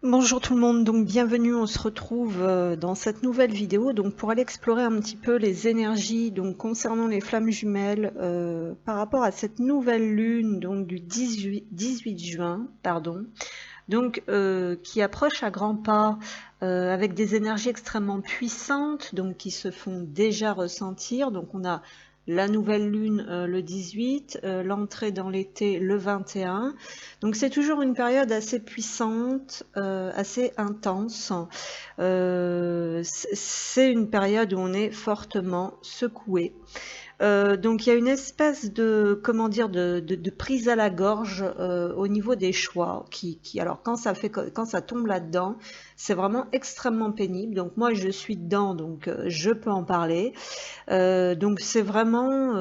Bonjour tout le monde, donc bienvenue, on se retrouve dans cette nouvelle vidéo donc pour aller explorer un petit peu les énergies donc concernant les flammes jumelles par rapport à cette nouvelle lune donc du 18 juin, pardon, donc qui approche à grands pas avec des énergies extrêmement puissantes donc qui se font déjà ressentir. Donc on a la nouvelle lune le 18, l'entrée dans l'été le 21. Donc c'est toujours une période assez puissante, assez intense. C'est une période où on est fortement secoué. Donc il y a une espèce de, comment dire, de prise à la gorge au niveau des choix alors quand ça tombe là-dedans, c'est vraiment extrêmement pénible. Donc moi je suis dedans, donc je peux en parler. Donc c'est vraiment,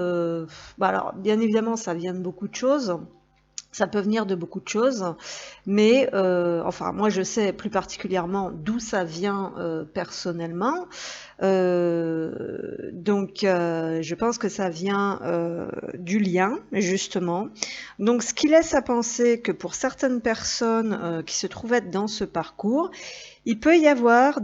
alors bien évidemment ça vient de beaucoup de choses. Ça peut venir de beaucoup de choses, mais enfin moi je sais plus particulièrement d'où ça vient personnellement. Je pense que ça vient du lien, justement. Donc ce qui laisse à penser que pour certaines personnes qui se trouvent être dans ce parcours, il peut y avoir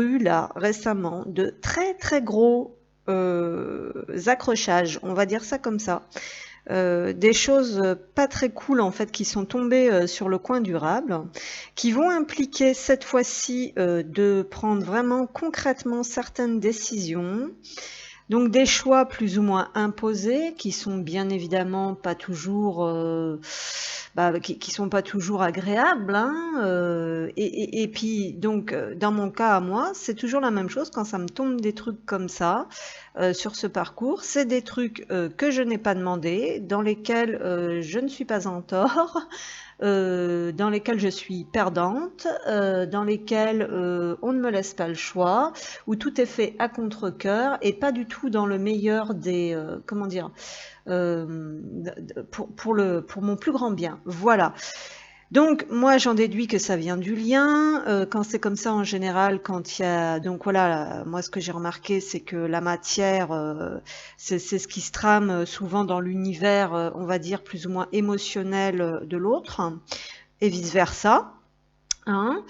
eu là récemment de très très gros accrochages, on va dire ça comme ça. Des choses pas très cool en fait qui sont tombées sur le coin durable, qui vont impliquer cette fois-ci de prendre vraiment concrètement certaines décisions. Donc des choix plus ou moins imposés qui sont bien évidemment pas toujours qui sont pas toujours agréables, hein, et puis donc dans mon cas à moi c'est toujours la même chose quand ça me tombe des trucs comme ça sur ce parcours. C'est des trucs que je n'ai pas demandé, dans lesquels je ne suis pas en tort, dans lesquels je suis perdante, dans lesquels on ne me laisse pas le choix, où tout est fait à contre-cœur et pas du tout dans le meilleur des comment dire pour mon plus grand bien. Voilà. Donc moi j'en déduis que ça vient du lien. Quand c'est comme ça en général, quand il y a donc voilà, moi ce que j'ai remarqué c'est que la matière, c'est ce qui se trame souvent dans l'univers, on va dire plus ou moins émotionnel de l'autre, et vice versa. Hein.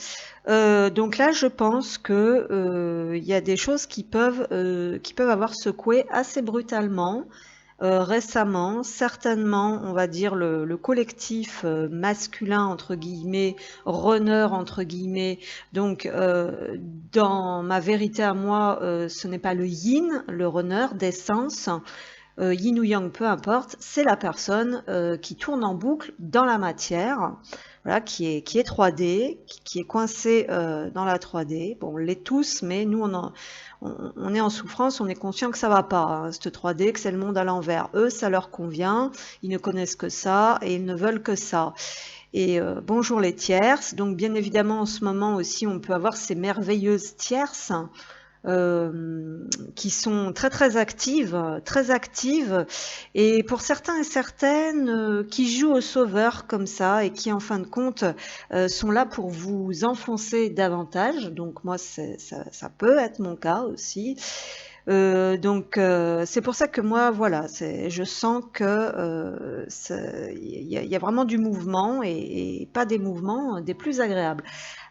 Donc là, je pense que il y a des choses qui peuvent avoir secoué assez brutalement récemment. Certainement, on va dire le collectif masculin entre guillemets, runner entre guillemets. Donc, dans ma vérité à moi, ce n'est pas le yin, le runner d'essence. Yin ou yang, peu importe, c'est la personne qui tourne en boucle dans la matière, voilà, qui est 3D, qui est coincée dans la 3D. Bon, on l'est tous, mais nous, on est en souffrance, on est conscient que ça va pas, hein, cette 3D, que c'est le monde à l'envers. Eux, ça leur convient, ils ne connaissent que ça et ils ne veulent que ça. Et bonjour les tierces. Donc, bien évidemment, en ce moment aussi, on peut avoir ces merveilleuses tierces qui sont très actives, et pour certains et certaines qui jouent au sauveur comme ça et qui en fin de compte sont là pour vous enfoncer davantage. Donc moi ça peut être mon cas aussi. C'est pour ça que moi voilà, je sens que il y a vraiment du mouvement et pas des mouvements des plus agréables.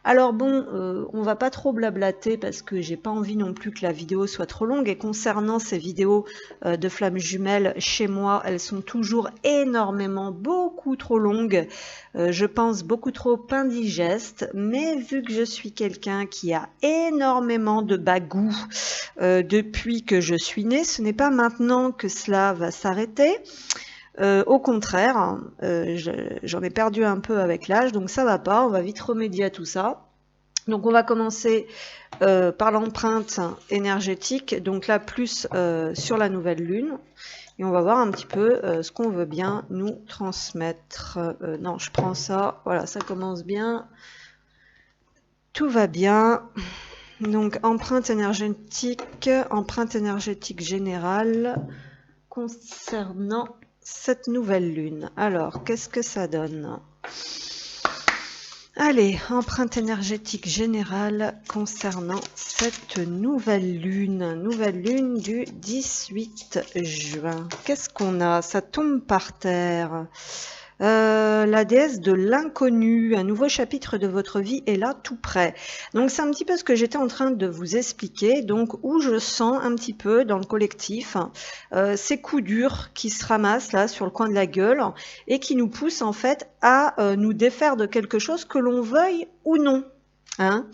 Alors bon, on va pas trop blablater parce que j'ai pas envie non plus que la vidéo soit trop longue. Et concernant ces vidéos de flammes jumelles, chez moi, elles sont toujours énormément, beaucoup trop longues. Je pense beaucoup trop indigestes. Mais vu que je suis quelqu'un qui a énormément de bagou depuis que je suis née, ce n'est pas maintenant que cela va s'arrêter. Au contraire, j'en ai perdu un peu avec l'âge, donc ça va pas, on va vite remédier à tout ça. Donc on va commencer par l'empreinte énergétique, donc là plus sur la nouvelle lune, et on va voir un petit peu ce qu'on veut bien nous transmettre. Non, je prends ça, voilà, ça commence bien, tout va bien. Donc empreinte énergétique générale concernant cette nouvelle lune. Alors, qu'est-ce que ça donne? Allez, empreinte énergétique générale concernant cette nouvelle lune du 18 juin. Qu'est-ce qu'on a? Ça tombe par terre. La déesse de l'inconnu, un nouveau chapitre de votre vie est là tout près. Donc c'est un petit peu ce que j'étais en train de vous expliquer, donc où je sens un petit peu dans le collectif ces coups durs qui se ramassent là sur le coin de la gueule et qui nous poussent en fait à nous défaire de quelque chose que l'on veuille ou non. Hein,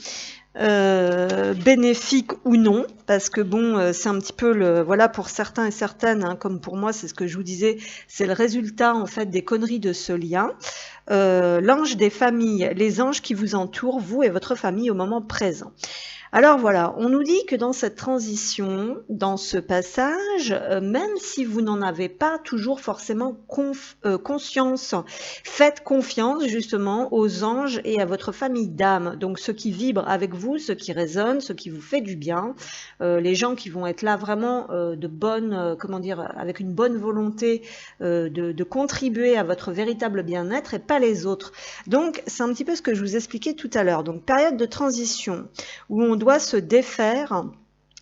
bénéfique ou non, parce que bon, c'est un petit peu le, voilà, pour certains et certaines, hein, comme pour moi, c'est ce que je vous disais, c'est le résultat en fait des conneries de ce lien. L'ange des familles, les anges qui vous entourent, vous et votre famille au moment présent. Alors voilà, on nous dit que dans cette transition, dans ce passage, même si vous n'en avez pas toujours forcément conscience, faites confiance justement aux anges et à votre famille d'âme. Donc ceux qui vibrent avec vous, ceux qui résonnent, ceux qui vous fait du bien, les gens qui vont être là vraiment de bonne, comment dire, avec une bonne volonté de contribuer à votre véritable bien-être et pas les autres. Donc c'est un petit peu ce que je vous expliquais tout à l'heure. Donc période de transition où on doit se défaire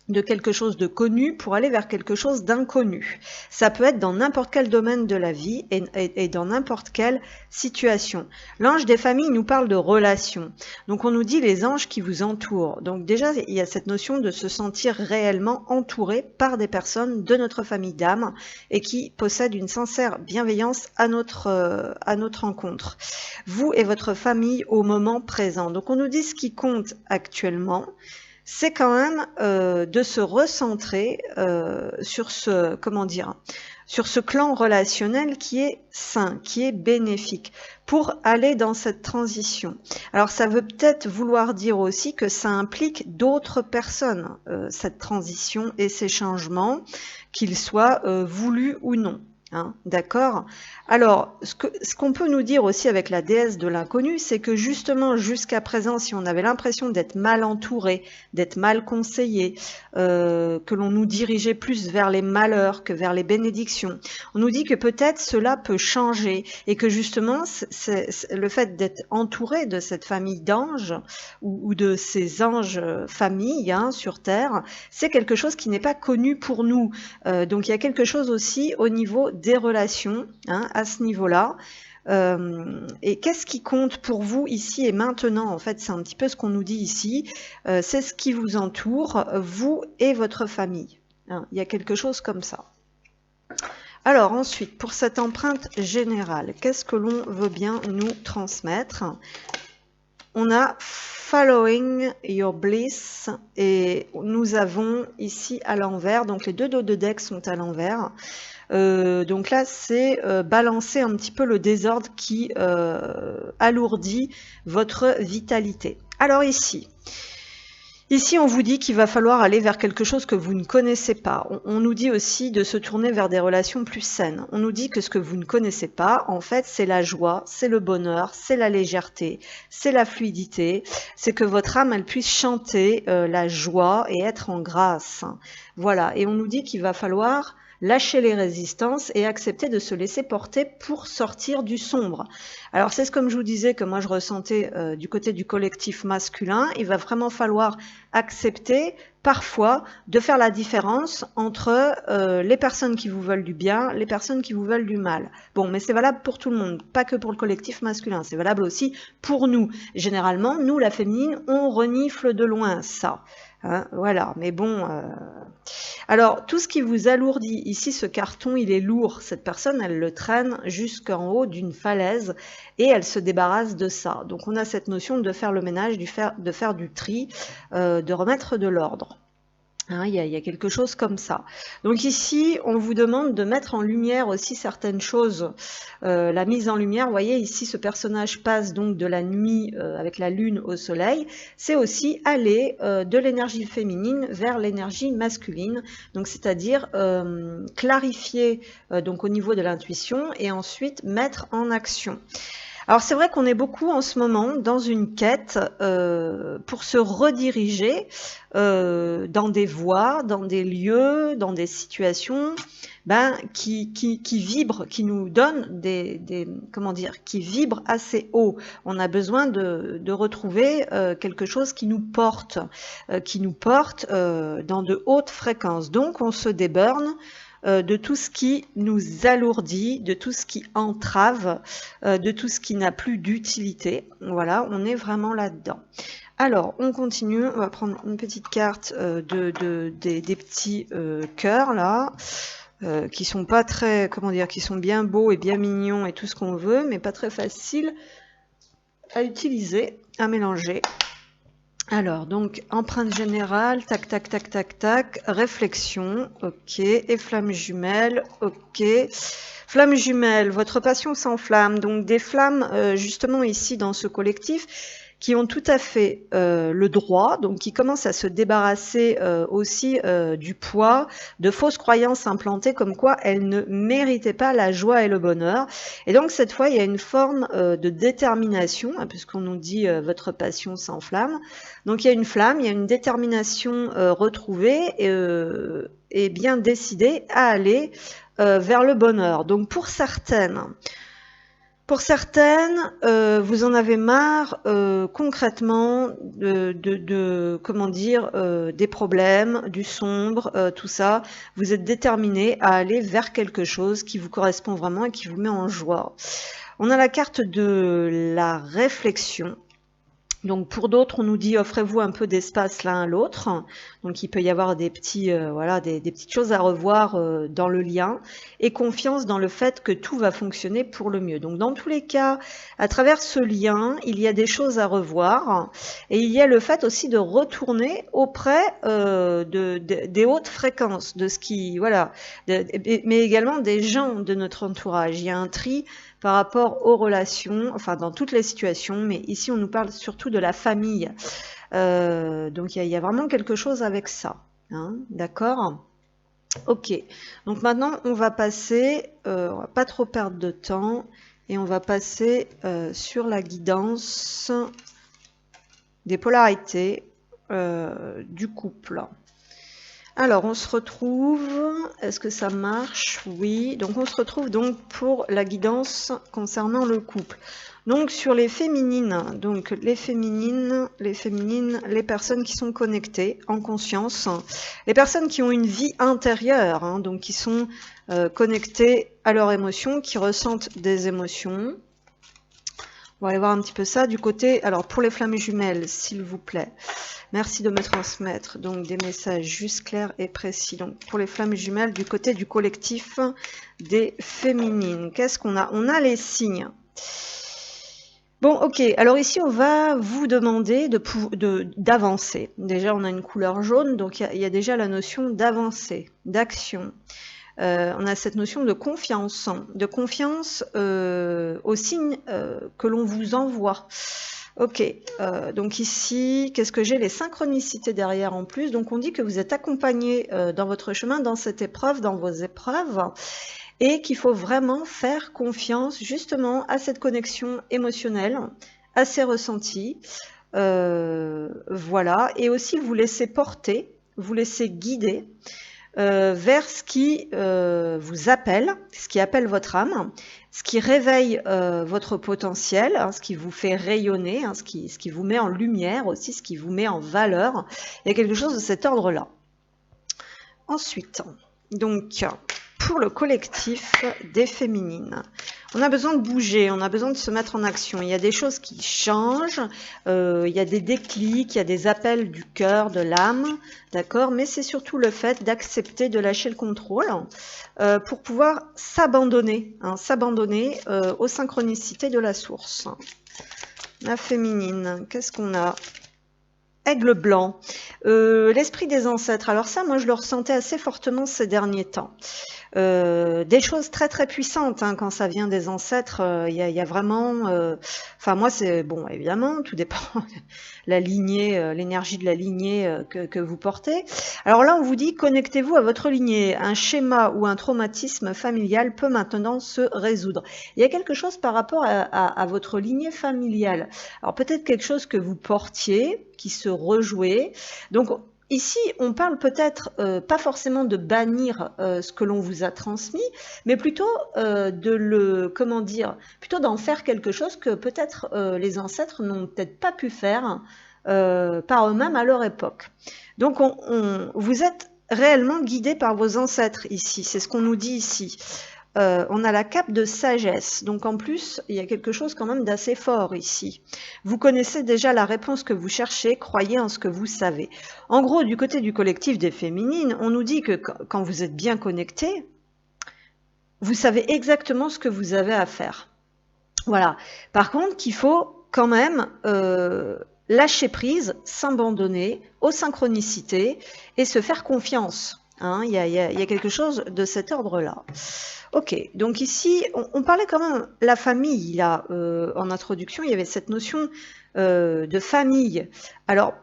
de quelque chose de connu pour aller vers quelque chose d'inconnu. Ça peut être dans n'importe quel domaine de la vie et dans n'importe quelle situation. L'ange des familles nous parle de relations. Donc on nous dit les anges qui vous entourent. Donc déjà, il y a cette notion de se sentir réellement entouré par des personnes de notre famille d'âme et qui possèdent une sincère bienveillance à notre rencontre. Vous et votre famille au moment présent. Donc on nous dit ce qui compte actuellement, c'est quand même de se recentrer sur ce, comment dire, sur ce clan relationnel qui est sain, qui est bénéfique, pour aller dans cette transition. Alors ça veut peut-être vouloir dire aussi que ça implique d'autres personnes, cette transition et ces changements, qu'ils soient voulus ou non. Hein, d'accord. Alors, ce qu'on peut nous dire aussi avec la déesse de l'inconnu, c'est que justement, jusqu'à présent, si on avait l'impression d'être mal entouré, d'être mal conseillé, que l'on nous dirigeait plus vers les malheurs que vers les bénédictions, on nous dit que peut-être cela peut changer et que justement, c'est le fait d'être entouré de cette famille d'anges ou de ces anges familles hein, sur Terre, c'est quelque chose qui n'est pas connu pour nous. Donc, il y a quelque chose aussi au niveau des relations, hein, à ce niveau-là. Et qu'est-ce qui compte pour vous ici et maintenant? En fait, c'est un petit peu ce qu'on nous dit ici. C'est ce qui vous entoure, vous et votre famille. Hein, il y a quelque chose comme ça. Alors ensuite, pour cette empreinte générale, qu'est-ce que l'on veut bien nous transmettre? On a Following Your Bliss et nous avons ici à l'envers, donc les deux dos de deck sont à l'envers. Donc là, c'est balancer un petit peu le désordre qui alourdit votre vitalité. Alors ici, on vous dit qu'il va falloir aller vers quelque chose que vous ne connaissez pas. On nous dit aussi de se tourner vers des relations plus saines. On nous dit que ce que vous ne connaissez pas, en fait, c'est la joie, c'est le bonheur, c'est la légèreté, c'est la fluidité. C'est que votre âme, elle puisse chanter la joie et être en grâce. Voilà. Et on nous dit qu'il va falloir lâcher les résistances et accepter de se laisser porter pour sortir du sombre. Alors c'est comme je vous disais que moi je ressentais du côté du collectif masculin, il va vraiment falloir accepter parfois de faire la différence entre les personnes qui vous veulent du bien, les personnes qui vous veulent du mal. Bon, mais c'est valable pour tout le monde, pas que pour le collectif masculin, c'est valable aussi pour nous. Généralement, nous, la féminine, on renifle de loin ça. Hein, voilà, mais bon... Alors, tout ce qui vous alourdit, ici ce carton, il est lourd. Cette personne, elle le traîne jusqu'en haut d'une falaise et elle se débarrasse de ça. Donc, on a cette notion de faire le ménage, de faire du tri, de remettre de l'ordre. Hein, il y a quelque chose comme ça. Donc ici, on vous demande de mettre en lumière aussi certaines choses. La mise en lumière, vous voyez, ici, ce personnage passe donc de la nuit avec la lune au soleil. C'est aussi aller de l'énergie féminine vers l'énergie masculine. Donc, c'est-à-dire clarifier donc au niveau de l'intuition et ensuite mettre en action. Alors c'est vrai qu'on est beaucoup en ce moment dans une quête pour se rediriger dans des voies, dans des lieux, dans des situations qui vibrent, qui nous donnent comment dire, qui vibrent assez haut. On a besoin de retrouver quelque chose qui nous porte dans de hautes fréquences. Donc on se déburne de tout ce qui nous alourdit, de tout ce qui entrave, de tout ce qui n'a plus d'utilité. Voilà, on est vraiment là-dedans. Alors, on continue, on va prendre une petite carte des petits cœurs là, qui sont pas très, comment dire, qui sont bien beaux et bien mignons et tout ce qu'on veut, mais pas très faciles à utiliser, à mélanger. Alors, donc, empreinte générale, tac, tac, tac, tac, tac, réflexion, ok, et flamme jumelle, ok. Flamme jumelle, votre passion s'enflamme, donc des flammes, justement ici dans ce collectif, qui ont tout à fait le droit, donc qui commencent à se débarrasser aussi du poids de fausses croyances implantées comme quoi elles ne méritaient pas la joie et le bonheur. Et donc cette fois, il y a une forme de détermination, hein, puisqu'on nous dit votre passion s'enflamme. Donc il y a une flamme, il y a une détermination retrouvée et bien décidée à aller vers le bonheur. Donc pour certaines, vous en avez marre concrètement comment dire, des problèmes, du sombre, tout ça. Vous êtes déterminé à aller vers quelque chose qui vous correspond vraiment et qui vous met en joie. On a la carte de la réflexion. Donc pour d'autres, on nous dit offrez-vous un peu d'espace l'un à l'autre. Donc il peut y avoir des petits, voilà, des petites choses à revoir dans le lien et confiance dans le fait que tout va fonctionner pour le mieux. Donc dans tous les cas, à travers ce lien, il y a des choses à revoir et il y a le fait aussi de retourner auprès des hautes fréquences, de ce qui, voilà, mais également des gens de notre entourage. Il y a un tri par rapport aux relations, enfin dans toutes les situations, mais ici on nous parle surtout de la famille. Donc il y a vraiment quelque chose avec ça, hein, d'accord? Ok, donc maintenant on va passer, on va pas trop perdre de temps, et on va passer sur la guidance des polarités du couple. Alors, on se retrouve, est-ce que ça marche? Oui, donc on se retrouve donc pour la guidance concernant le couple. Donc sur les féminines, les personnes qui sont connectées en conscience, les personnes qui ont une vie intérieure, hein, donc qui sont connectées à leurs émotions, qui ressentent des émotions. On va aller voir un petit peu ça du côté, alors pour les flammes jumelles, s'il vous plaît. Merci de me transmettre donc des messages juste clairs et précis. Donc pour les flammes jumelles, du côté du collectif des féminines, qu'est-ce qu'on a? On a les signes. Bon, ok, alors ici on va vous demander d'avancer. Déjà on a une couleur jaune, donc il y a déjà la notion d'avancer, d'action. On a cette notion de confiance aux signes que l'on vous envoie. Ok, donc ici, qu'est-ce que j'ai? Les synchronicités derrière en plus. Donc on dit que vous êtes accompagné dans votre chemin, dans cette épreuve, dans vos épreuves, et qu'il faut vraiment faire confiance justement à cette connexion émotionnelle, à ces ressentis. Voilà, et aussi vous laisser porter, vous laisser guider vers ce qui vous appelle, ce qui appelle votre âme, ce qui réveille votre potentiel, hein, ce qui vous fait rayonner, hein, ce qui vous met en lumière aussi, ce qui vous met en valeur. Il y a quelque chose de cet ordre-là. Ensuite, donc, pour le collectif des féminines, on a besoin de bouger, on a besoin de se mettre en action. Il y a des choses qui changent, il y a des déclics, il y a des appels du cœur, de l'âme, d'accord? Mais c'est surtout le fait d'accepter de lâcher le contrôle pour pouvoir s'abandonner, hein, s'abandonner aux synchronicités de la source. La féminine, qu'est-ce qu'on a? Aigle blanc, l'esprit des ancêtres. Alors ça, moi, je le ressentais assez fortement ces derniers temps. Des choses très très puissantes, hein, quand ça vient des ancêtres, il y a vraiment, enfin moi c'est bon, évidemment, tout dépend la lignée, l'énergie de la lignée que vous portez. Alors là, on vous dit connectez-vous à votre lignée. Un schéma ou un traumatisme familial peut maintenant se résoudre. Il y a quelque chose par rapport à votre lignée familiale. Alors peut-être quelque chose que vous portiez, qui se rejouait. Donc ici, on parle peut-être pas forcément de bannir ce que l'on vous a transmis, mais plutôt comment dire, plutôt d'en faire quelque chose que peut-être les ancêtres n'ont peut-être pas pu faire par eux-mêmes à leur époque. Donc vous êtes réellement guidé par vos ancêtres ici, c'est ce qu'on nous dit ici. On a la cape de sagesse, donc en plus, il y a quelque chose quand même d'assez fort ici. Vous connaissez déjà la réponse que vous cherchez, croyez en ce que vous savez. En gros, du côté du collectif des féminines, on nous dit que quand vous êtes bien connectés, vous savez exactement ce que vous avez à faire. Voilà. Par contre, qu'il faut quand même lâcher prise, s'abandonner aux synchronicités et se faire confiance. Hein, il y a quelque chose de cet ordre-là. Ok, donc ici, on parlait quand même la famille, là, en introduction, il y avait cette notion de famille. Alors,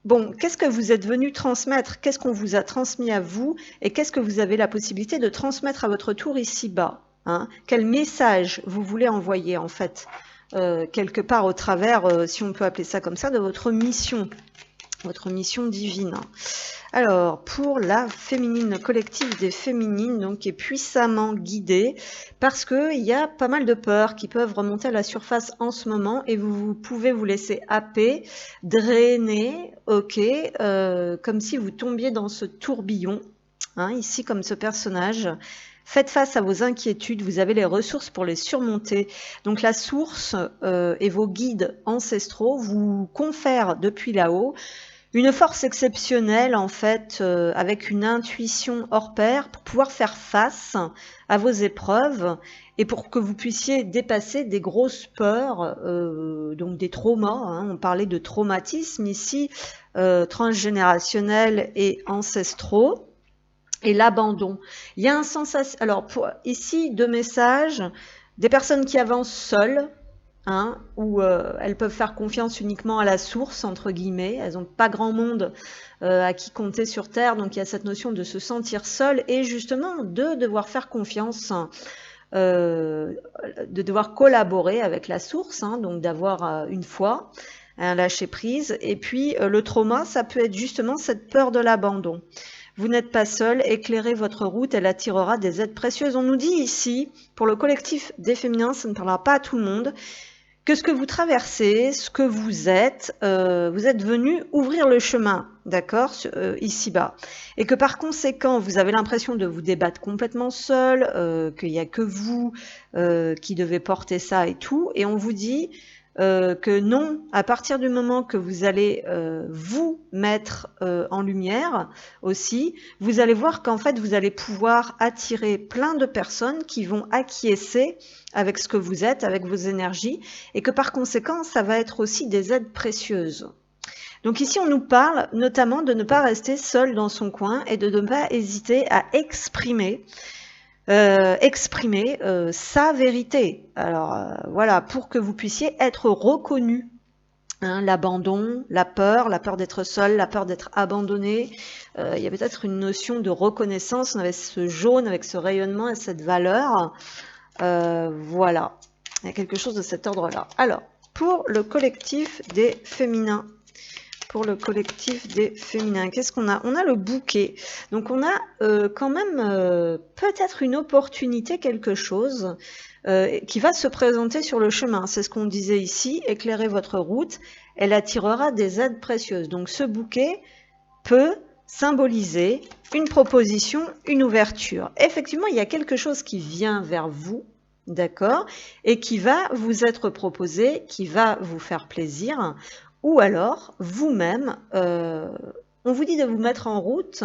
bon, qu'est-ce que vous êtes venu transmettre? Qu'est-ce qu'on vous a transmis à vous? Et qu'est-ce que vous avez la possibilité de transmettre à votre tour ici-bas? Hein? Quel message vous voulez envoyer, en fait, quelque part au travers, si on peut appeler ça comme ça, de votre mission divine. Alors, pour la féminine, le collectif des féminines, donc qui est puissamment guidé, parce qu'il y a pas mal de peurs qui peuvent remonter à la surface en ce moment, et vous pouvez vous laisser happer, drainer, ok, comme si vous tombiez dans ce tourbillon, hein, ici comme ce personnage. Faites face à vos inquiétudes, vous avez les ressources pour les surmonter. Donc la source et vos guides ancestraux vous confèrent depuis là-haut une force exceptionnelle, en fait, avec une intuition hors pair pour pouvoir faire face à vos épreuves et pour que vous puissiez dépasser des grosses peurs, donc des traumas. Hein, on parlait de traumatisme ici, transgénérationnels et ancestraux. Et l'abandon. Il y a un sens... Alors, ici, deux messages. Des personnes qui avancent seules, hein, où elles peuvent faire confiance uniquement à la source, entre guillemets. Elles n'ont pas grand monde à qui compter sur Terre, donc il y a cette notion de se sentir seule et justement de devoir faire confiance, de devoir collaborer avec la source, hein, donc d'avoir une foi, un lâcher prise. Et puis le trauma, ça peut être justement cette peur de l'abandon. Vous n'êtes pas seul, éclairez votre route, elle attirera des aides précieuses. On nous dit ici, pour le collectif des féminins, ça ne parlera pas à tout le monde, que ce que vous traversez, ce que vous êtes venu ouvrir le chemin, d'accord, ici-bas. Et que par conséquent, vous avez l'impression de vous débattre complètement seul, qu'il n'y a que vous qui devez porter ça et tout. Et on vous dit que non, à partir du moment que vous allez vous mettre en lumière aussi, vous allez voir qu'en fait, vous allez pouvoir attirer plein de personnes qui vont acquiescer avec ce que vous êtes, avec vos énergies, et que par conséquent, ça va être aussi des aides précieuses. Donc ici, on nous parle notamment de ne pas rester seul dans son coin et de ne pas hésiter à exprimer sa vérité. Alors voilà, pour que vous puissiez être reconnu. Hein, l'abandon, la peur d'être seul, la peur d'être abandonné. Il y a peut-être une notion de reconnaissance avec ce jaune, avec ce rayonnement et cette valeur. Voilà, il y a quelque chose de cet ordre-là. Alors, pour le collectif des féminins. Qu'est-ce qu'on a? On a le bouquet. Donc on a quand même peut-être une opportunité, quelque chose qui va se présenter sur le chemin. C'est ce qu'on disait ici, éclairez votre route, elle attirera des aides précieuses. Donc ce bouquet peut symboliser une proposition, une ouverture. Effectivement, il y a quelque chose qui vient vers vous, d'accord, et qui va vous être proposé, qui va vous faire plaisir. Ou alors, vous-même, on vous dit de vous mettre en route,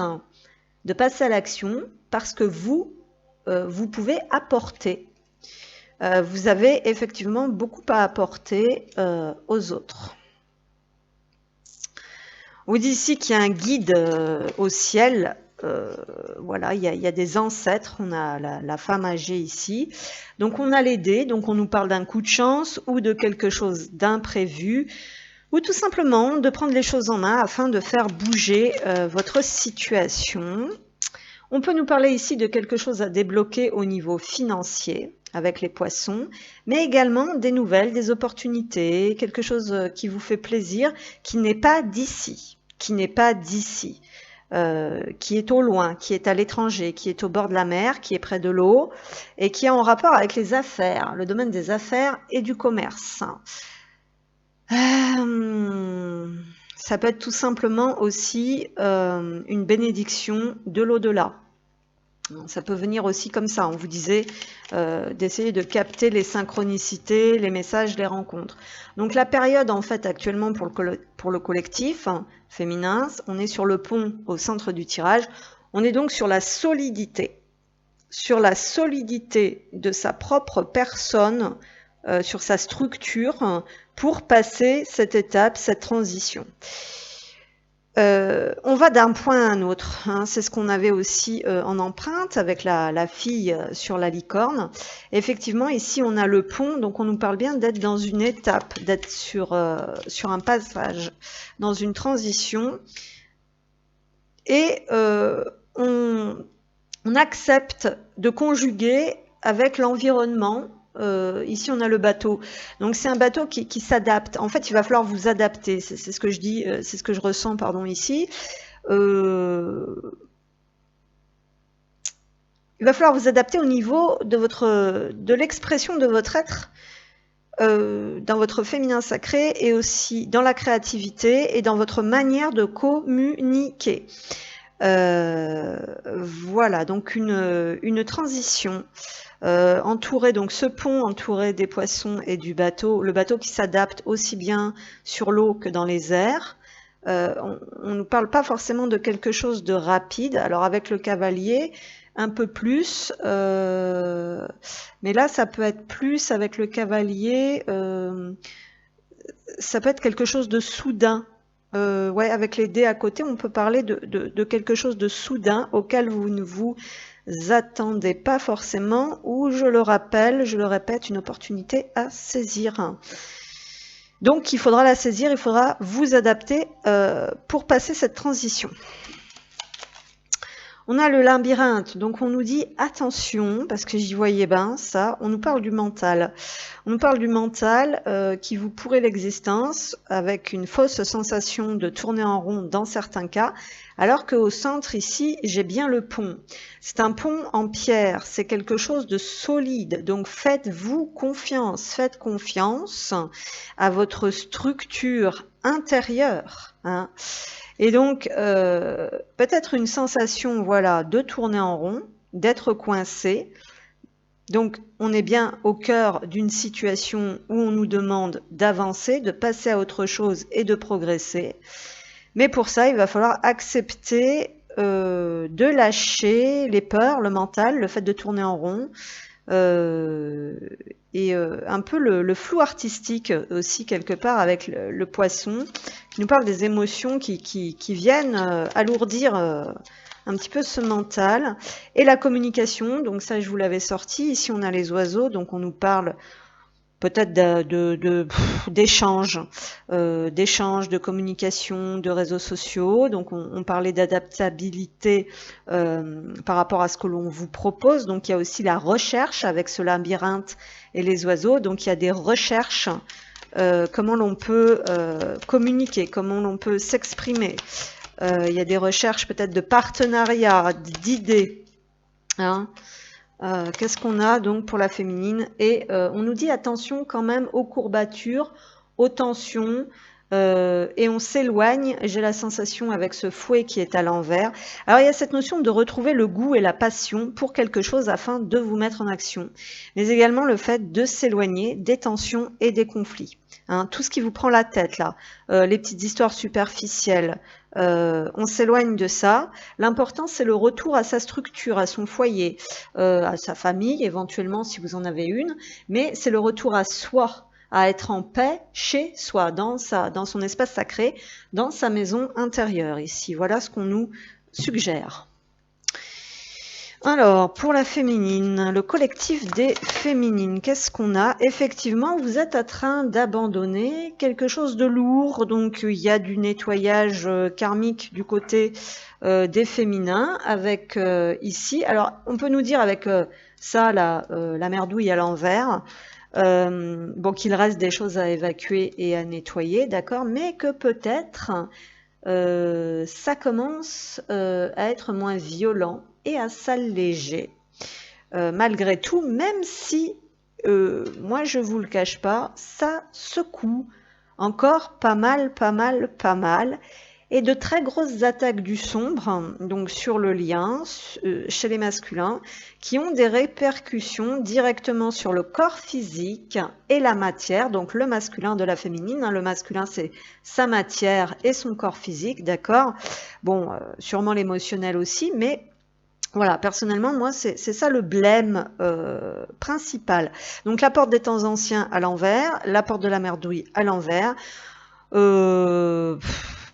de passer à l'action, parce que vous pouvez apporter. Vous avez effectivement beaucoup à apporter aux autres. On vous dit ici qu'il y a un guide au ciel. Voilà, il y a des ancêtres, on a la femme âgée ici. Donc on a les dés, donc on nous parle d'un coup de chance ou de quelque chose d'imprévu, ou tout simplement de prendre les choses en main afin de faire bouger votre situation. On peut nous parler ici de quelque chose à débloquer au niveau financier avec les poissons, mais également des nouvelles, des opportunités, quelque chose qui vous fait plaisir, qui n'est pas d'ici, qui est au loin, qui est à l'étranger, qui est au bord de la mer, qui est près de l'eau et qui est en rapport avec les affaires, le domaine des affaires et du commerce. Ça peut être tout simplement aussi une bénédiction de l'au-delà. Ça peut venir aussi comme ça. On vous disait d'essayer de capter les synchronicités, les messages, les rencontres. Donc la période en fait actuellement pour le collectif féminin, on est sur le pont au centre du tirage. On est donc sur la solidité de sa propre personne, sur sa structure, pour passer cette étape, cette transition. On va d'un point à un autre, hein. C'est ce qu'on avait aussi en empreinte avec la fille sur la licorne. Effectivement, ici on a le pont, donc on nous parle bien d'être dans une étape, d'être sur un passage, dans une transition. Et on accepte de conjuguer avec l'environnement. Ici, on a le bateau. Donc, c'est un bateau qui s'adapte. En fait, il va falloir vous adapter. C'est ce que je dis, c'est ce que je ressens, pardon, ici. Il va falloir vous adapter au niveau de l'expression de votre être, dans votre féminin sacré et aussi dans la créativité et dans votre manière de communiquer. Voilà, donc une transition entouré, donc ce pont entouré des poissons et du bateau, le bateau qui s'adapte aussi bien sur l'eau que dans les airs. On ne nous parle pas forcément de quelque chose de rapide. Alors avec le cavalier, un peu plus, mais là ça peut être plus avec le cavalier, ça peut être quelque chose de soudain. Ouais, avec les dés à côté, on peut parler de quelque chose de soudain auquel vous ne vous attendez pas forcément, ou je le répète, une opportunité à saisir. Donc il faudra la saisir, il faudra vous adapter pour passer cette transition. On a le labyrinthe, donc on nous dit attention, parce que j'y voyais bien ça, on nous parle du mental. On nous parle du mental qui vous pourrit l'existence avec une fausse sensation de tourner en rond dans certains cas, alors qu'au centre ici, j'ai bien le pont. C'est un pont en pierre, c'est quelque chose de solide, donc faites-vous confiance, faites confiance à votre structure intérieure, hein. Et donc, peut-être une sensation, voilà, de tourner en rond, d'être coincé. Donc, on est bien au cœur d'une situation où on nous demande d'avancer, de passer à autre chose et de progresser. Mais pour ça, il va falloir accepter de lâcher les peurs, le mental, le fait de tourner en rond, et un peu le flou artistique aussi quelque part avec le poisson qui nous parle des émotions qui viennent alourdir un petit peu ce mental, et la communication, donc ça je vous l'avais sorti. Ici on a les oiseaux, donc on nous parle peut-être d'échanges, de communication, de réseaux sociaux. Donc on parlait d'adaptabilité par rapport à ce que l'on vous propose. Donc il y a aussi la recherche avec ce labyrinthe et les oiseaux. Donc il y a des recherches, comment l'on peut communiquer, comment l'on peut s'exprimer. Il y a des recherches peut-être de partenariat, d'idées, hein. Qu'est-ce qu'on a donc pour la féminine? Et on nous dit attention quand même aux courbatures, aux tensions, et on s'éloigne. J'ai la sensation avec ce fouet qui est à l'envers. Alors il y a cette notion de retrouver le goût et la passion pour quelque chose afin de vous mettre en action, mais également le fait de s'éloigner des tensions et des conflits, hein. Tout ce qui vous prend la tête là, les petites histoires superficielles, on s'éloigne de ça. L'important, c'est le retour à sa structure, à son foyer, à sa famille, éventuellement, si vous en avez une, mais c'est le retour à soi, à être en paix chez soi, dans son espace sacré, dans sa maison intérieure, ici. Voilà ce qu'on nous suggère. Alors, pour la féminine, le collectif des féminines, qu'est-ce qu'on a? Effectivement, vous êtes en train d'abandonner quelque chose de lourd, donc il y a du nettoyage karmique du côté des féminins, avec ici, alors on peut nous dire avec ça, la merdouille à l'envers, bon, qu'il reste des choses à évacuer et à nettoyer, d'accord, mais que peut-être ça commence à être moins violent et à s'alléger. Malgré tout, même si, moi je vous le cache pas, ça secoue encore pas mal, pas mal, pas mal. Et de très grosses attaques du sombre, donc sur le lien, chez les masculins, qui ont des répercussions directement sur le corps physique et la matière, donc le masculin de la féminine. Hein, le masculin, c'est sa matière et son corps physique, d'accord? Bon, sûrement l'émotionnel aussi, mais voilà, personnellement, moi, c'est ça le blême principal. Donc la porte des temps anciens à l'envers, la porte de la merdouille à l'envers.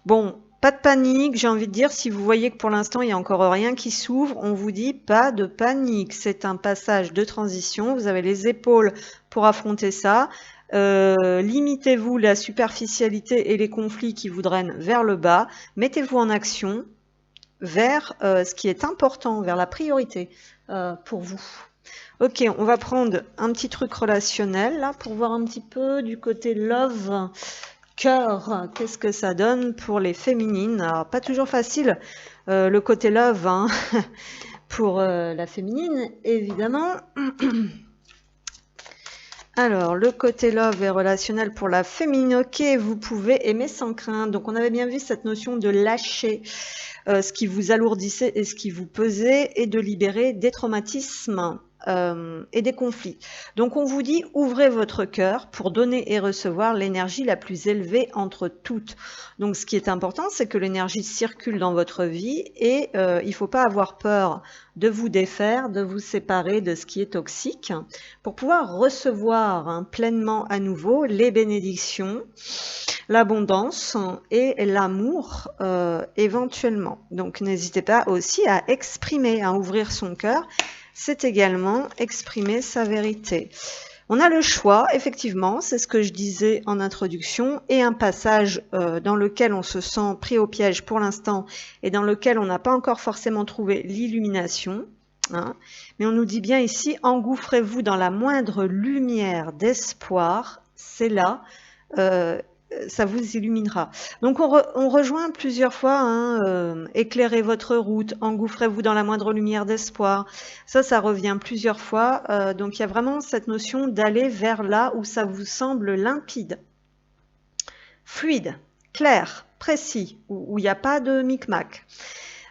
Bon, pas de panique, j'ai envie de dire, si vous voyez que pour l'instant, il n'y a encore rien qui s'ouvre, on vous dit pas de panique. C'est un passage de transition, vous avez les épaules pour affronter ça. Limitez-vous la superficialité et les conflits qui vous drainent vers le bas. Mettez-vous en action vers ce qui est important, vers la priorité pour vous. Ok, on va prendre un petit truc relationnel là pour voir un petit peu du côté love, cœur, qu'est-ce que ça donne pour les féminines. Alors, pas toujours facile le côté love hein, pour la féminine, évidemment. Alors, le côté love et relationnel pour la féminine, ok, vous pouvez aimer sans crainte. Donc, on avait bien vu cette notion de lâcher ce qui vous alourdissait et ce qui vous pesait et de libérer des traumatismes et des conflits. Donc, on vous dit, ouvrez votre cœur pour donner et recevoir l'énergie la plus élevée entre toutes. Donc, ce qui est important, c'est que l'énergie circule dans votre vie et il ne faut pas avoir peur de vous défaire, de vous séparer de ce qui est toxique pour pouvoir recevoir hein, pleinement à nouveau les bénédictions, l'abondance et l'amour éventuellement. Donc n'hésitez pas aussi à exprimer, à ouvrir son cœur. C'est également exprimer sa vérité. On a le choix, effectivement, c'est ce que je disais en introduction, et un passage dans lequel on se sent pris au piège pour l'instant et dans lequel on n'a pas encore forcément trouvé l'illumination. Hein. Mais on nous dit bien ici, engouffrez-vous dans la moindre lumière d'espoir, c'est là, ça vous illuminera. Donc on rejoint plusieurs fois, hein, éclairez votre route, engouffrez-vous dans la moindre lumière d'espoir. Ça revient plusieurs fois. Donc il y a vraiment cette notion d'aller vers là où ça vous semble limpide, fluide, clair, précis, où il n'y a pas de micmac.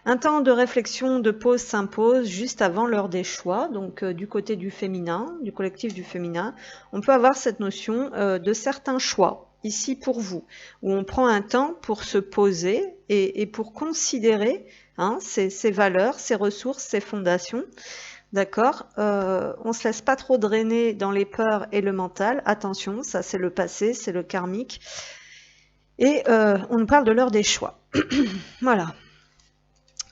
Un temps de réflexion, de pause s'impose juste avant l'heure des choix. Donc du côté du féminin, du collectif du féminin, on peut avoir cette notion de certains choix ici pour vous, où on prend un temps pour se poser et pour considérer hein, ses valeurs, ses ressources, ses fondations. D'accord, on ne se laisse pas trop drainer dans les peurs et le mental. Attention, ça c'est le passé, c'est le karmique. Et on nous parle de l'heure des choix. Voilà.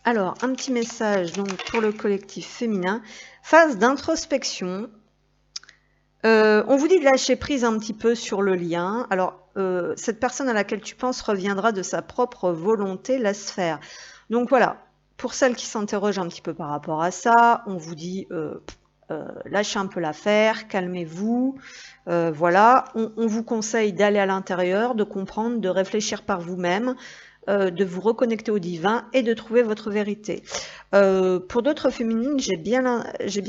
Alors, un petit message donc, pour le collectif féminin. Phase d'introspection. On vous dit de lâcher prise un petit peu sur le lien. Alors, cette personne à laquelle tu penses reviendra de sa propre volonté, laisse faire. Donc voilà, pour celles qui s'interrogent un petit peu par rapport à ça, on vous dit lâchez un peu l'affaire, calmez-vous. Voilà, on vous conseille d'aller à l'intérieur, de comprendre, de réfléchir par vous-même, de vous reconnecter au divin et de trouver votre vérité. Pour d'autres féminines, j'ai bien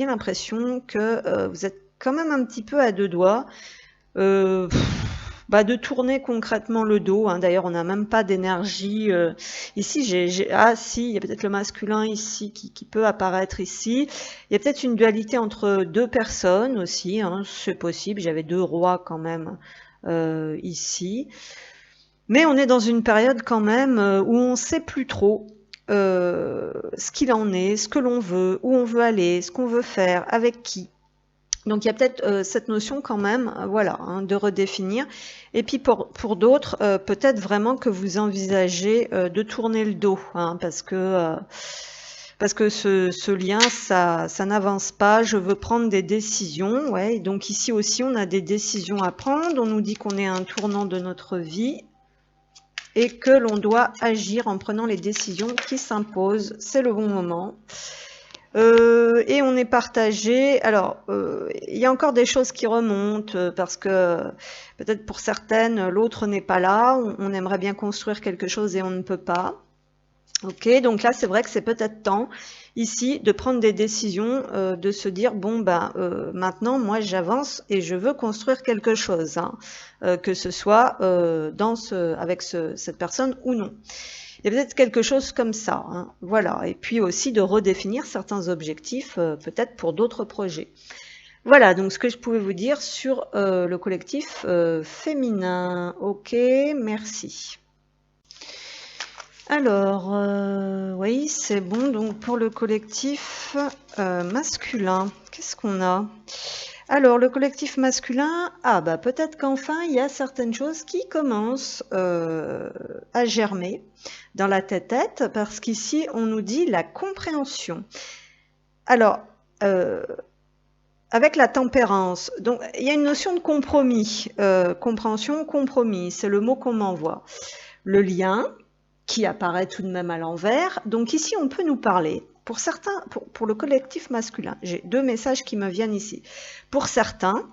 l'impression que vous êtes quand même un petit peu à deux doigts de tourner concrètement le dos. Hein. D'ailleurs, on n'a même pas d'énergie. Ici, ah si, il y a peut-être le masculin ici qui peut apparaître ici. Il y a peut-être une dualité entre deux personnes aussi. Hein. C'est possible. J'avais deux rois quand même ici. Mais on est dans une période quand même où on ne sait plus trop ce qu'il en est, ce que l'on veut, où on veut aller, ce qu'on veut faire, avec qui. Donc il y a peut-être cette notion quand même, voilà, hein, de redéfinir. Et puis pour d'autres, peut-être vraiment que vous envisagez de tourner le dos, hein, parce que ce lien, ça n'avance pas. Je veux prendre des décisions, ouais. Et donc ici aussi, on a des décisions à prendre. On nous dit qu'on est à un tournant de notre vie et que l'on doit agir en prenant les décisions qui s'imposent. C'est le bon moment. Et on est partagé. Alors, il y a encore des choses qui remontent parce que peut-être pour certaines, l'autre n'est pas là. On aimerait bien construire quelque chose et on ne peut pas. Ok, donc là, c'est vrai que c'est peut-être temps. ici de prendre des décisions, de se dire bon ben maintenant moi j'avance et je veux construire quelque chose, hein, que ce soit avec cette personne ou non. Il y a peut-être quelque chose comme ça, hein, voilà. Et puis aussi de redéfinir certains objectifs, peut-être pour d'autres projets. Voilà, donc ce que je pouvais vous dire sur le collectif féminin. Ok, merci. Alors, oui, c'est bon. Donc pour le collectif masculin, qu'est-ce qu'on a? Alors, le collectif masculin, ah bah peut-être qu'enfin il y a certaines choses qui commencent à germer dans la tête-tête, parce qu'ici on nous dit la compréhension. Alors, avec la tempérance, donc il y a une notion de compromis, compréhension, compromis, c'est le mot qu'on m'envoie. Le lien, qui apparaît tout de même à l'envers. Donc ici, on peut nous parler, pour certains, pour le collectif masculin, j'ai deux messages qui me viennent ici. Pour certains,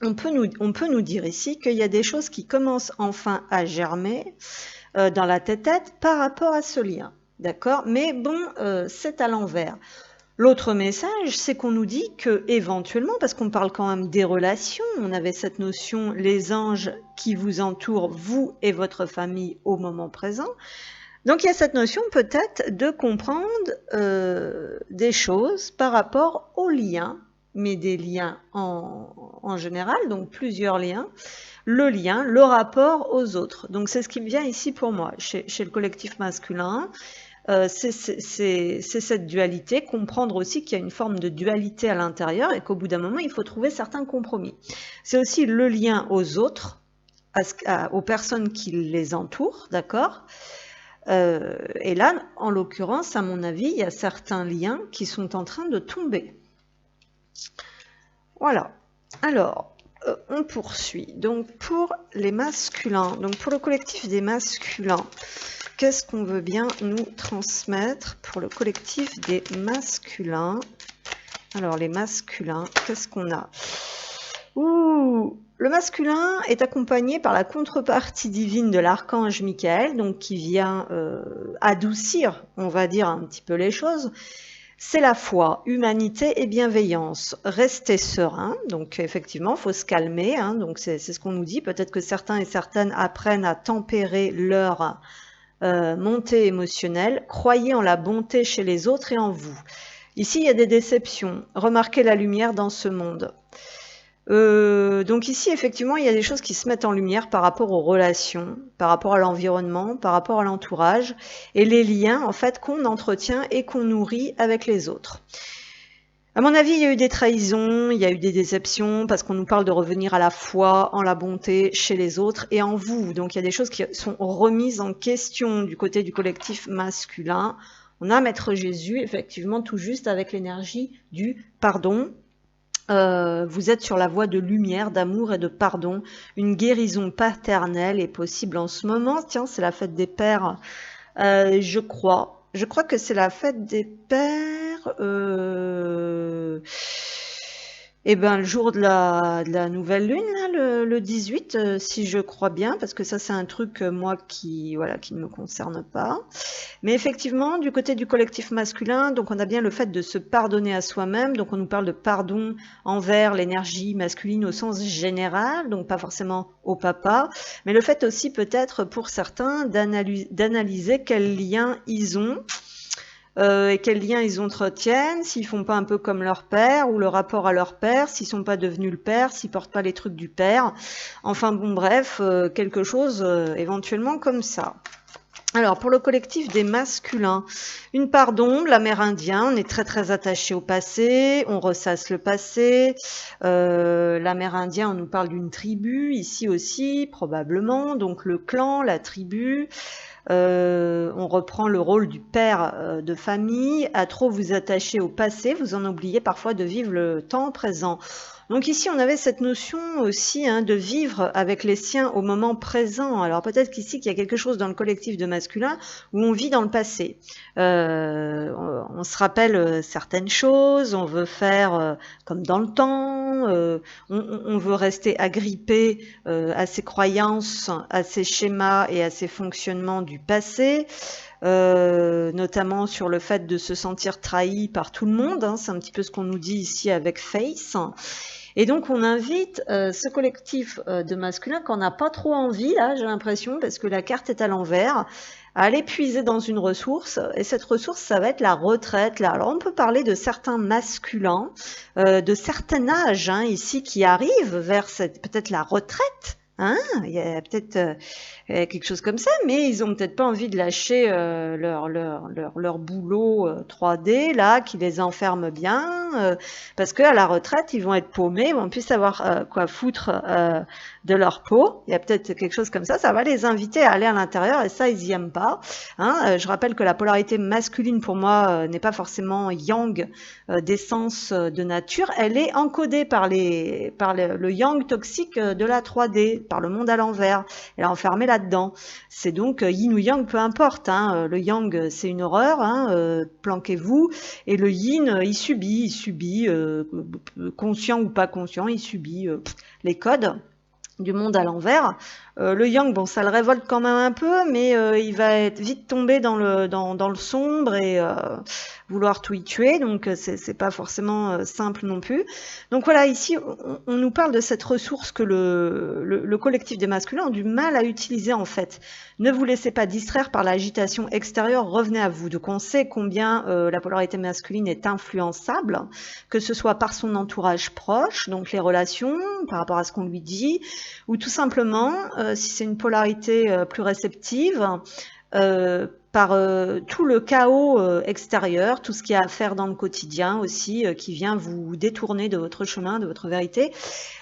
on peut nous dire ici qu'il y a des choses qui commencent enfin à germer dans la tête-tête par rapport à ce lien. D'accord? Mais bon, c'est à l'envers. L'autre message, c'est qu'on nous dit que éventuellement, parce qu'on parle quand même des relations, on avait cette notion, les anges qui vous entourent, vous et votre famille au moment présent. Donc il y a cette notion peut-être de comprendre des choses par rapport aux liens, mais des liens en général, donc plusieurs liens, le lien, le rapport aux autres. Donc c'est ce qui me vient ici pour moi, chez le collectif masculin. C'est cette dualité, comprendre aussi qu'il y a une forme de dualité à l'intérieur et qu'au bout d'un moment, il faut trouver certains compromis. C'est aussi le lien aux autres, aux personnes qui les entourent, d'accord? Et là, en l'occurrence, à mon avis, il y a certains liens qui sont en train de tomber. Voilà. Alors, on poursuit. Donc, pour les masculins, donc pour le collectif des masculins, qu'est-ce qu'on veut bien nous transmettre pour le collectif des masculins? Alors, les masculins, qu'est-ce qu'on a? Ouh, le masculin est accompagné par la contrepartie divine de l'archange Michael, donc qui vient adoucir, on va dire, un petit peu les choses. C'est la foi, humanité et bienveillance. Restez serein, donc effectivement, il faut se calmer, hein, donc c'est ce qu'on nous dit. Peut-être que certains et certaines apprennent à tempérer leur montée émotionnelle. Croyez en la bonté chez les autres et en vous. Ici, il y a des déceptions. Remarquez la lumière dans ce monde. Donc ici, effectivement, il y a des choses qui se mettent en lumière par rapport aux relations, par rapport à l'environnement, par rapport à l'entourage, et les liens, en fait, qu'on entretient et qu'on nourrit avec les autres. À mon avis, il y a eu des trahisons, il y a eu des déceptions, parce qu'on nous parle de revenir à la foi, en la bonté, chez les autres et en vous. Donc il y a des choses qui sont remises en question du côté du collectif masculin. On a Maître Jésus, effectivement, tout juste avec l'énergie du pardon. Vous êtes sur la voie de lumière, d'amour et de pardon. Une guérison paternelle est possible en ce moment. Tiens, c'est la fête des pères, je crois. Je crois que c'est la fête des pères. Eh ben, le jour de la nouvelle lune, là, le 18, si je crois bien, parce que ça, c'est un truc, moi, qui ne me concerne pas. Mais effectivement, du côté du collectif masculin, donc on a bien le fait de se pardonner à soi-même. Donc on nous parle de pardon envers l'énergie masculine au sens général, donc pas forcément au papa, mais le fait aussi peut-être pour certains d'analyser quels liens ils ont. Et quels liens ils entretiennent, s'ils font pas un peu comme leur père, ou le rapport à leur père, s'ils sont pas devenus le père, s'ils portent pas les trucs du père. Enfin bon, bref, quelque chose éventuellement comme ça. Alors, pour le collectif des masculins, une part d'ombre, l'amérindien, on est très très attaché au passé, on ressasse le passé. L'amérindien, on nous parle d'une tribu, ici aussi, probablement, donc le clan, la tribu. On reprend le rôle du père de famille. À trop vous attacher au passé, vous en oubliez parfois de vivre le temps présent. Donc ici, on avait cette notion aussi de vivre avec les siens au moment présent. Alors peut-être qu'ici, qu'il y a quelque chose dans le collectif de masculin où on vit dans le passé. On se rappelle certaines choses, on veut faire comme dans le temps, on veut rester agrippé à ses croyances, à ses schémas et à ses fonctionnements du passé. notamment sur le fait de se sentir trahi par tout le monde, hein, c'est un petit peu ce qu'on nous dit ici avec Face. Et donc on invite ce collectif de masculins qu'on n'a pas trop envie, là j'ai l'impression, parce que la carte est à l'envers, à aller puiser dans une ressource, et cette ressource, ça va être la retraite. Là, alors on peut parler de certains masculins, de certain âge, hein, ici, qui arrivent vers peut-être la retraite. Hein, il y a peut-être quelque chose comme ça, mais ils ont peut-être pas envie de lâcher leur boulot 3D là, qui les enferme bien, parce qu'à la retraite ils vont être paumés, ils vont plus savoir quoi foutre de leur peau. Il y a peut-être quelque chose comme ça va les inviter à aller à l'intérieur, et ça ils y aiment pas. Hein, je rappelle que la polarité masculine pour moi n'est pas forcément yang d'essence de nature, elle est encodée par le yang toxique de la 3D, par le monde à l'envers. Elle est enfermée là-dedans. C'est donc yin ou yang, peu importe. Hein. Le yang, c'est une horreur, hein, planquez-vous. Et le yin, il subit, conscient ou pas conscient, il subit les codes du monde à l'envers. Le yang, bon, ça le révolte quand même un peu, mais il va être vite tombé dans le sombre et vouloir tout y tuer, donc c'est pas forcément simple non plus. Donc voilà, ici, on nous parle de cette ressource que le collectif des masculins ont du mal à utiliser en fait. Ne vous laissez pas distraire par l'agitation extérieure, revenez à vous. Donc on sait combien la polarité masculine est influençable, que ce soit par son entourage proche, donc les relations, par rapport à ce qu'on lui dit, ou tout simplement, si c'est une polarité plus réceptive, par tout le chaos extérieur, tout ce qu'il y a à faire dans le quotidien aussi, qui vient vous détourner de votre chemin, de votre vérité.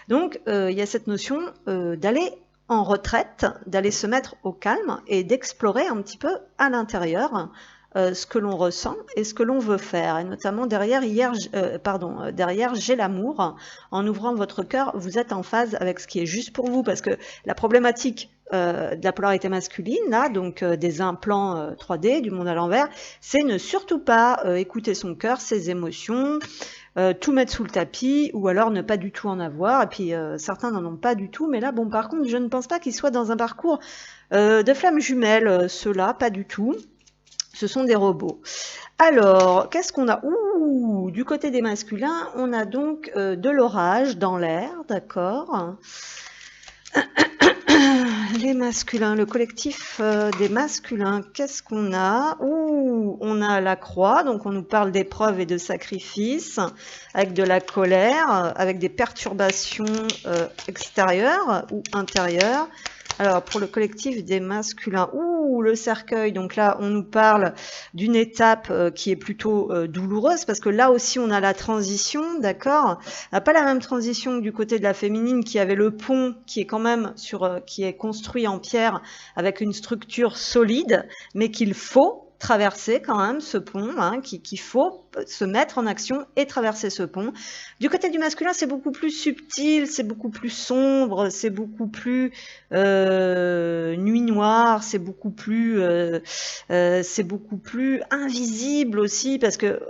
Donc il y a cette notion d'aller en retraite, d'aller se mettre au calme et d'explorer un petit peu à l'intérieur ce que l'on ressent et ce que l'on veut faire. Et notamment derrière j'ai l'amour. En ouvrant votre cœur, vous êtes en phase avec ce qui est juste pour vous, parce que la problématique de la polarité masculine, là, donc des implants 3D, du monde à l'envers, c'est ne surtout pas écouter son cœur, ses émotions, tout mettre sous le tapis, ou alors ne pas du tout en avoir. Et puis certains n'en ont pas du tout, mais là, bon, par contre, je ne pense pas qu'ils soient dans un parcours de flammes jumelles, ceux-là, pas du tout. Ce sont des robots. Alors, qu'est-ce qu'on a? Ouh, du côté des masculins, on a donc de l'orage dans l'air, d'accord. Les masculins, le collectif des masculins, qu'est-ce qu'on a? Ouh, on a la croix, donc on nous parle d'épreuves et de sacrifices, avec de la colère, avec des perturbations extérieures ou intérieures. Alors, pour le collectif des masculins, le cercueil, donc là, on nous parle d'une étape qui est plutôt douloureuse, parce que là aussi, on a la transition, d'accord? On n'a pas la même transition que du côté de la féminine, qui avait le pont, qui est quand même qui est construit en pierre, avec une structure solide, mais qu'il faut traverser quand même ce pont, hein, qu'il faut se mettre en action et traverser ce pont. Du côté du masculin, c'est beaucoup plus subtil, c'est beaucoup plus sombre, c'est beaucoup plus nuit noire, c'est beaucoup plus invisible aussi, parce que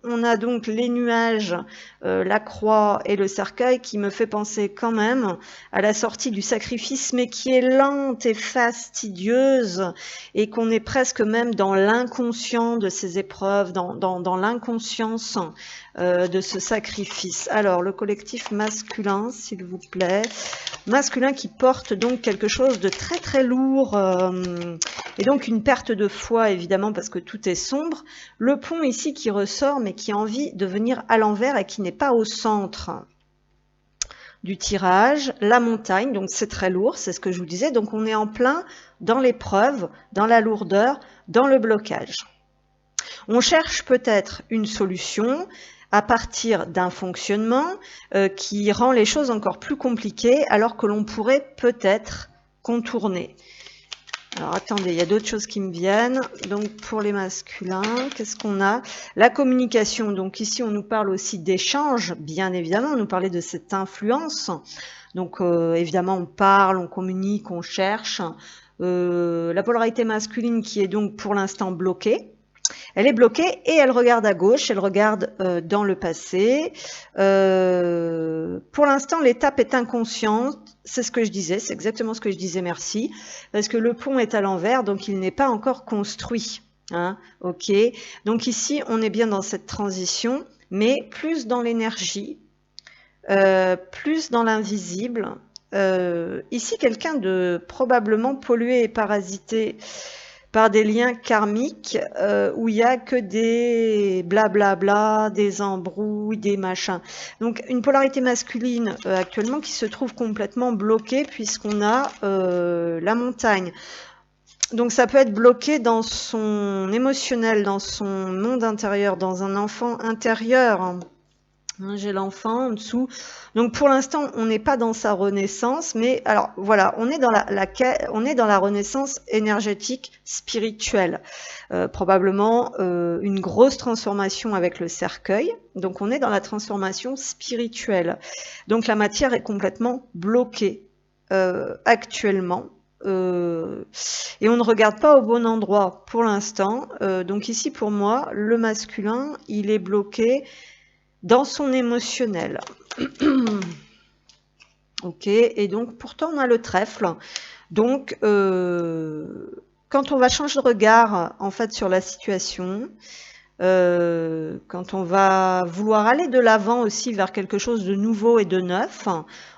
on a donc les nuages, la croix et le cercueil, qui me fait penser quand même à la sortie du sacrifice, mais qui est lente et fastidieuse, et qu'on est presque même dans l'inconscient de ces épreuves, dans l'inconscience de ce sacrifice. Alors, le collectif masculin, s'il vous plaît. Masculin qui porte donc quelque chose de très très lourd, et donc une perte de foi, évidemment, parce que tout est sombre. Le pont ici qui ressort, mais qui a envie de venir à l'envers et qui n'est pas au centre du tirage. La montagne, donc c'est très lourd, c'est ce que je vous disais. Donc on est en plein dans l'épreuve, dans la lourdeur, dans le blocage. On cherche peut-être une solution à partir d'un fonctionnement qui rend les choses encore plus compliquées, alors que l'on pourrait peut-être contourner. Alors attendez, il y a d'autres choses qui me viennent. Donc pour les masculins, qu'est-ce qu'on a? La communication. Donc ici on nous parle aussi d'échange, bien évidemment. On nous parlait de cette influence. Donc évidemment on parle, on communique, on cherche. La polarité masculine qui est donc pour l'instant bloquée. Elle est bloquée et elle regarde à gauche, elle regarde dans le passé. Pour l'instant, l'étape est inconsciente, c'est ce que je disais, merci, parce que le pont est à l'envers, donc il n'est pas encore construit. Hein, ok. Donc ici, on est bien dans cette transition, mais plus dans l'énergie, plus dans l'invisible. Ici, quelqu'un de probablement pollué et parasité par des liens karmiques où il y a que des blablabla, des embrouilles, des machins. Donc une polarité masculine actuellement qui se trouve complètement bloquée puisqu'on a la montagne. Donc ça peut être bloqué dans son émotionnel, dans son monde intérieur, dans un enfant intérieur. Hein, j'ai l'enfant en dessous. Donc pour l'instant, on n'est pas dans sa renaissance, mais alors voilà, on est dans on est dans la renaissance énergétique spirituelle. Probablement une grosse transformation avec le cercueil. Donc on est dans la transformation spirituelle. Donc la matière est complètement bloquée actuellement. Et on ne regarde pas au bon endroit pour l'instant. Donc ici pour moi, le masculin, il est bloqué dans son émotionnel. Ok, et donc pourtant on a le trèfle. Donc quand on va changer de regard en fait sur la situation, quand on va vouloir aller de l'avant aussi vers quelque chose de nouveau et de neuf,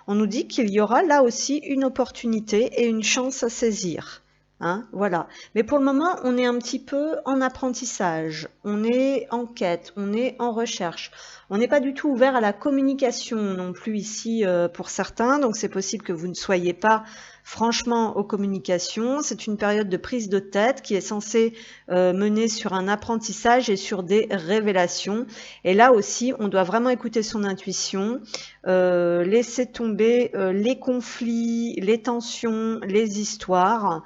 on nous dit qu'il y aura là aussi une opportunité et une chance à saisir. Hein, voilà. Mais pour le moment, on est un petit peu en apprentissage, on est en quête, on est en recherche. On n'est pas du tout ouvert à la communication non plus ici pour certains, donc c'est possible que vous ne soyez pas franchement aux communications. C'est une période de prise de tête qui est censée mener sur un apprentissage et sur des révélations. Et là aussi, on doit vraiment écouter son intuition, laisser tomber les conflits, les tensions, les histoires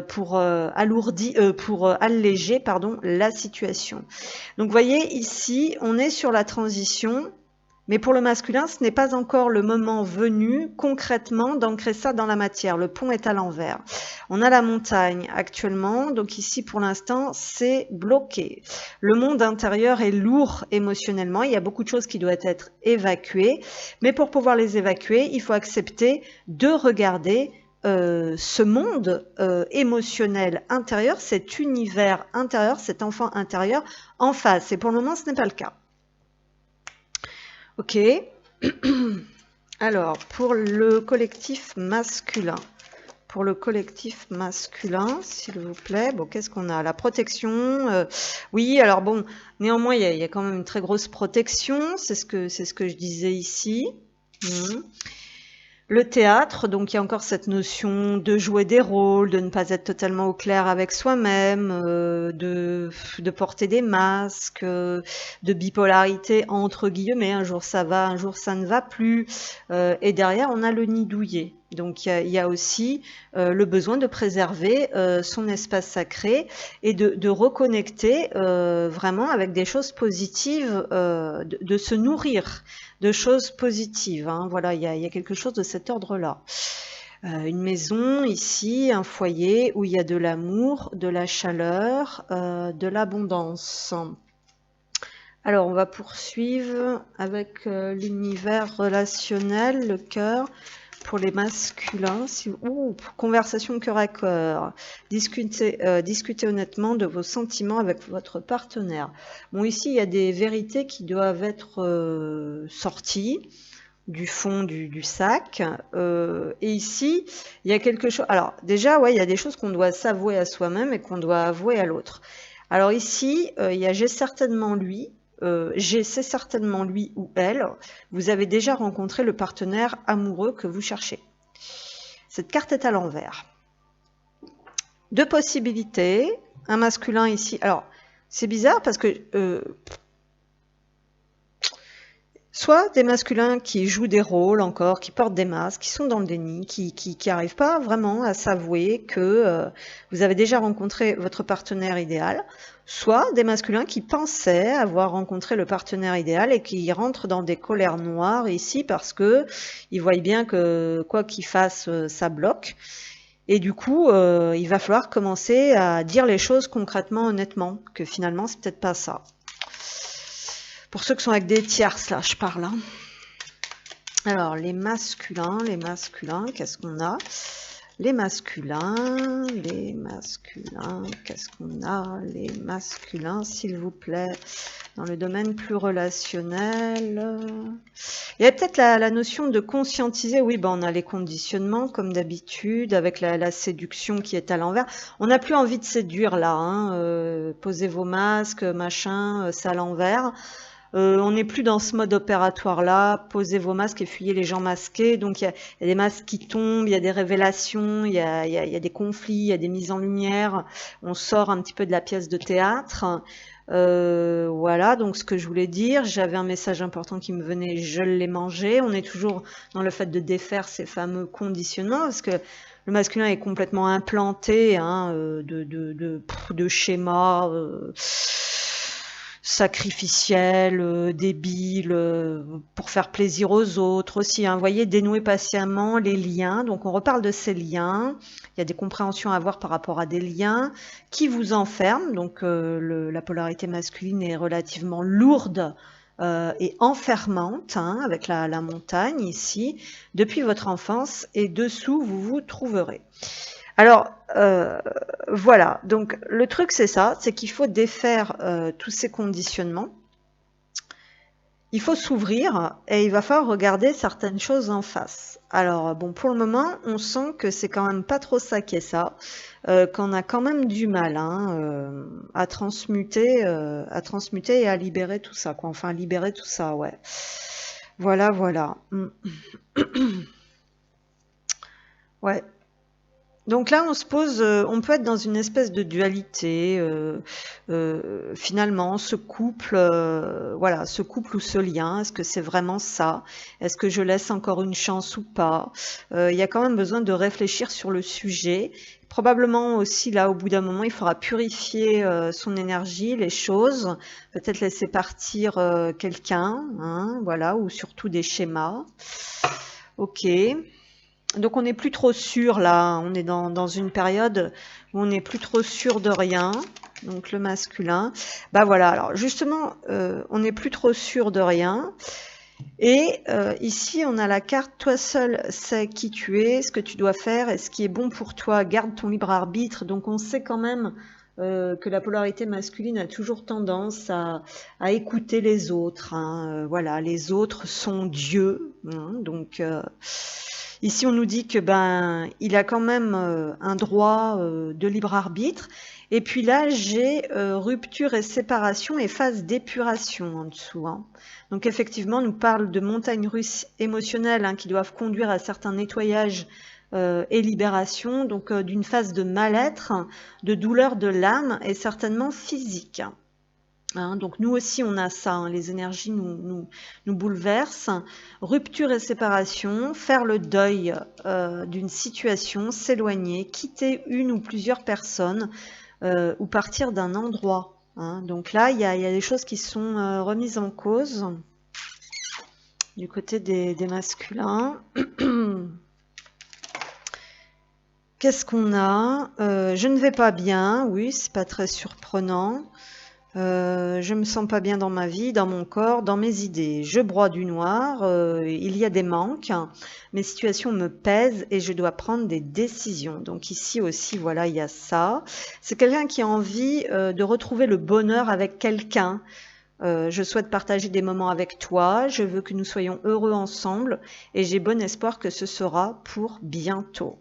pour alléger la situation. Donc vous voyez ici, on est sur la transition, mais pour le masculin, ce n'est pas encore le moment venu concrètement d'ancrer ça dans la matière. Le pont est à l'envers. On a la montagne actuellement, donc ici pour l'instant, c'est bloqué. Le monde intérieur est lourd émotionnellement, il y a beaucoup de choses qui doivent être évacuées, mais pour pouvoir les évacuer, il faut accepter de regarder ce monde émotionnel intérieur, cet univers intérieur, cet enfant intérieur en face. Et pour le moment, ce n'est pas le cas. Ok. Alors, pour le collectif masculin. Pour le collectif masculin, s'il vous plaît. Bon, qu'est-ce qu'on a? La protection. Oui, alors bon, néanmoins, il y a quand même une très grosse protection. C'est ce que je disais ici. Le théâtre, donc il y a encore cette notion de jouer des rôles, de ne pas être totalement au clair avec soi-même, de porter des masques, de bipolarité entre guillemets, un jour ça va, un jour ça ne va plus. Et derrière, on a le nid douillet. Donc il y a aussi le besoin de préserver son espace sacré et de reconnecter vraiment avec des choses positives, de se nourrir de choses positives. Hein. Voilà, il y a quelque chose de cet ordre-là. Une maison ici, un foyer où il y a de l'amour, de la chaleur, de l'abondance. Alors, on va poursuivre avec l'univers relationnel, le cœur. Pour les masculins, conversation cœur à cœur, discutez honnêtement de vos sentiments avec votre partenaire. Bon, ici, il y a des vérités qui doivent être sorties du fond du sac. Et ici, il y a quelque chose... Alors, déjà, ouais, il y a des choses qu'on doit s'avouer à soi-même et qu'on doit avouer à l'autre. Alors ici, il y a j'ai certainement lui, c'est certainement lui ou elle, vous avez déjà rencontré le partenaire amoureux que vous cherchez. Cette carte est à l'envers. Deux possibilités, un masculin ici. Alors, c'est bizarre parce que soit des masculins qui jouent des rôles encore, qui portent des masques, qui sont dans le déni, qui n'arrivent pas vraiment à s'avouer que vous avez déjà rencontré votre partenaire idéal, soit des masculins qui pensaient avoir rencontré le partenaire idéal et qui rentrent dans des colères noires ici parce que ils voient bien que quoi qu'ils fassent, ça bloque. Et du coup, il va falloir commencer à dire les choses concrètement, honnêtement, que finalement, c'est peut-être pas ça. Pour ceux qui sont avec des tierces, là, je parle. Hein. Alors, les masculins, qu'est-ce qu'on a? Les masculins, qu'est-ce qu'on a? Les masculins, s'il vous plaît, dans le domaine plus relationnel. Il y a peut-être la notion de conscientiser. Oui, ben on a les conditionnements, comme d'habitude, avec la séduction qui est à l'envers. On n'a plus envie de séduire, là. Hein, posez vos masques, machin, c'est à l'envers. On n'est plus dans ce mode opératoire-là. Posez vos masques et fuyez les gens masqués. Donc, il y a des masques qui tombent, il y a des révélations, il y a des conflits, il y a des mises en lumière. On sort un petit peu de la pièce de théâtre. Voilà, donc ce que je voulais dire, j'avais un message important qui me venait, je l'ai mangé. On est toujours dans le fait de défaire ces fameux conditionnements, parce que le masculin est complètement implanté hein, de schémas sacrificiels, débiles, pour faire plaisir aux autres aussi. Hein. Vous voyez, dénouer patiemment les liens. Donc on reparle de ces liens. Il y a des compréhensions à avoir par rapport à des liens qui vous enferment. Donc la polarité masculine est relativement lourde et enfermante, hein, avec la montagne ici, depuis votre enfance, et dessous vous vous trouverez. Alors, voilà, donc le truc c'est ça, c'est qu'il faut défaire tous ces conditionnements, il faut s'ouvrir et il va falloir regarder certaines choses en face. Alors, bon, pour le moment, on sent que c'est quand même pas trop ça qui est ça, qu'on a quand même du mal hein, à transmuter et à libérer tout ça, quoi. Enfin, libérer tout ça, ouais. Voilà, voilà. Ouais. Donc là, on se pose, on peut être dans une espèce de dualité, finalement, ce couple, voilà, ce couple ou ce lien, est-ce que c'est vraiment ça? Est-ce que je laisse encore une chance ou pas? Il y a quand même besoin de réfléchir sur le sujet. Probablement aussi, là, au bout d'un moment, il faudra purifier son énergie, les choses, peut-être laisser partir quelqu'un, hein, voilà, ou surtout des schémas. Ok. Donc on n'est plus trop sûr là, on est dans une période où on n'est plus trop sûr de rien, donc le masculin. Bah voilà, alors justement, on n'est plus trop sûr de rien. Et ici, on a la carte « Toi seul sais qui tu es, ce que tu dois faire et ce qui est bon pour toi. Garde ton libre arbitre ». Donc on sait quand même que la polarité masculine a toujours tendance à écouter les autres. Hein. Voilà, les autres sont Dieu. Hein, donc ici, on nous dit que ben il a quand même un droit de libre arbitre. Et puis là, j'ai rupture et séparation et phase d'épuration en dessous. Hein. Donc effectivement, on nous parle de montagnes russes émotionnelles hein, qui doivent conduire à certains nettoyages et libération, donc d'une phase de mal-être, de douleur de l'âme et certainement physique. Hein, donc nous aussi on a ça, hein, les énergies nous bouleversent. Rupture et séparation, faire le deuil d'une situation, s'éloigner, quitter une ou plusieurs personnes ou partir d'un endroit. Hein. Donc là, il y a des choses qui sont remises en cause du côté des masculins. Qu'est-ce qu'on a? Je ne vais pas bien, oui, c'est pas très surprenant. Je me sens pas bien dans ma vie, dans mon corps, dans mes idées. Je broie du noir, il y a des manques, mes situations me pèsent et je dois prendre des décisions. Donc ici aussi, voilà, il y a ça. C'est quelqu'un qui a envie de retrouver le bonheur avec quelqu'un. Je souhaite partager des moments avec toi, je veux que nous soyons heureux ensemble et j'ai bon espoir que ce sera pour bientôt.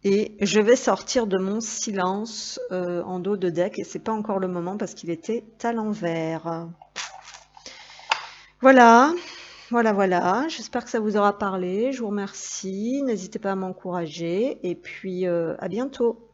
Et je vais sortir de mon silence en dos de deck et c'est pas encore le moment parce qu'il était à l'envers. Voilà, voilà. J'espère que ça vous aura parlé. Je vous remercie. N'hésitez pas à m'encourager et puis à bientôt.